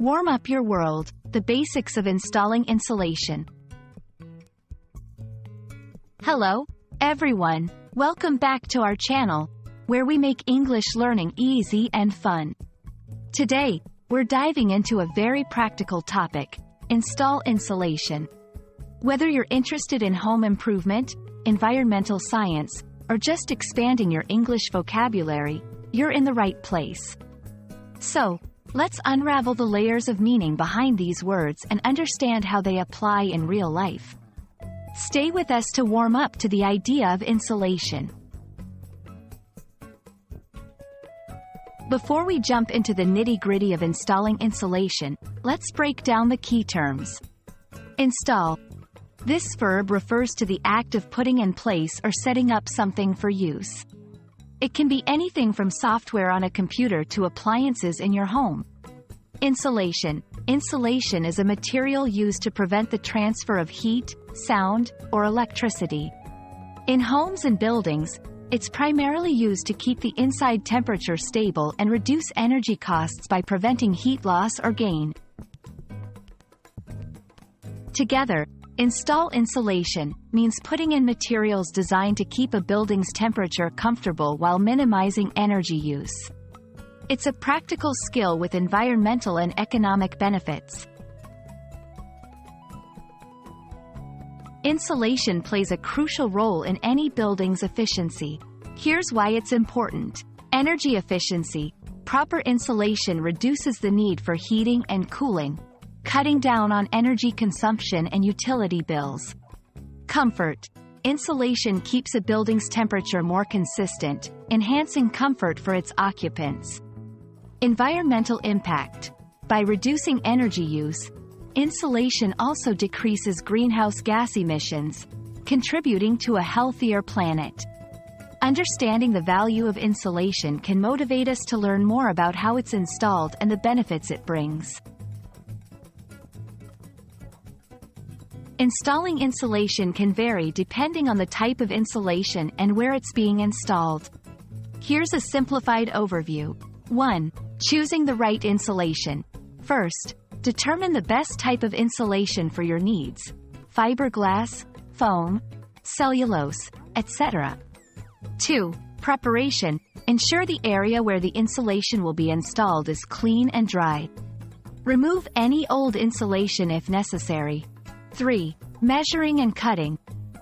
Warm up your world, the basics of installing insulation. Hello, everyone. Welcome back to our channel, where we make English learning easy and fun. Today, we're diving into a very practical topic: install insulation. Whether you're interested in home improvement, environmental science, or just expanding your English vocabulary, you're in the right place. So, let's unravel the layers of meaning behind these words and understand how they apply in real life. Stay with us to warm up to the idea of insulation. Before we jump into the nitty-gritty of installing insulation, let's break down the key terms. Install. This verb refers to the act of putting in place or setting up something for use. It can be anything from software on a computer to appliances in your home. Insulation. Insulation is a material used to prevent the transfer of heat, sound, or electricity. In homes and buildings, it's primarily used to keep the inside temperature stable and reduce energy costs by preventing heat loss or gain. Together, install insulation means putting in materials designed to keep a building's temperature comfortable while minimizing energy use. It's a practical skill with environmental and economic benefits. Insulation plays a crucial role in any building's efficiency. Here's why it's important. Energy efficiency. Proper insulation reduces the need for heating and cooling, cutting down on energy consumption and utility bills. Comfort. Insulation keeps a building's temperature more consistent, enhancing comfort for its occupants. Environmental impact. By reducing energy use, insulation also decreases greenhouse gas emissions, contributing to a healthier planet. Understanding the value of insulation can motivate us to learn more about how it's installed and the benefits it brings. Installing insulation can vary depending on the type of insulation and where it's being installed. Here's a simplified overview. 1. Choosing the right insulation. First, determine the best type of insulation for your needs: fiberglass, foam, cellulose, etc. 2. Preparation. Ensure the area where the insulation will be installed is clean and dry. Remove any old insulation if necessary. 3. Measuring and cutting.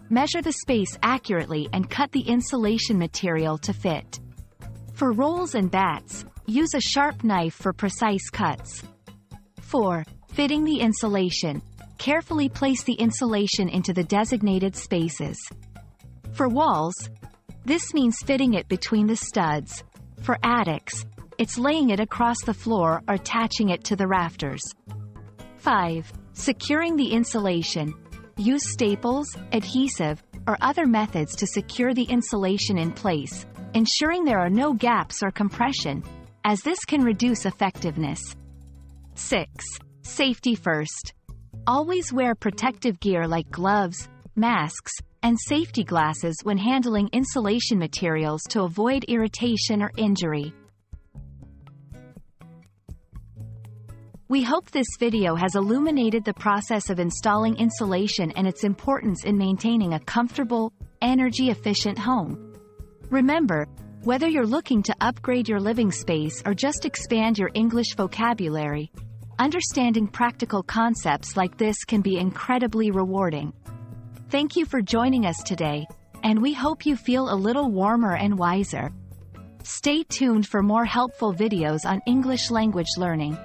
Measure the space accurately and cut the insulation material to fit. For rolls and bats, use a sharp knife for precise cuts. 4. Fitting the insulation. Carefully place the insulation into the designated spaces. For walls, this means fitting it between the studs. For attics, it's laying it across the floor or attaching it to the rafters. 5. Securing the insulation. Use staples, adhesive, or other methods to secure the insulation in place, ensuring there are no gaps or compression, as this can reduce effectiveness. 6. Safety first. Always wear protective gear like gloves, masks, and safety glasses when handling insulation materials to avoid irritation or injury. We hope this video has illuminated the process of installing insulation and its importance in maintaining a comfortable, energy-efficient home. Remember, whether you're looking to upgrade your living space or just expand your English vocabulary, understanding practical concepts like this can be incredibly rewarding. Thank you for joining us today, and we hope you feel a little warmer and wiser. Stay tuned for more helpful videos on English language learning.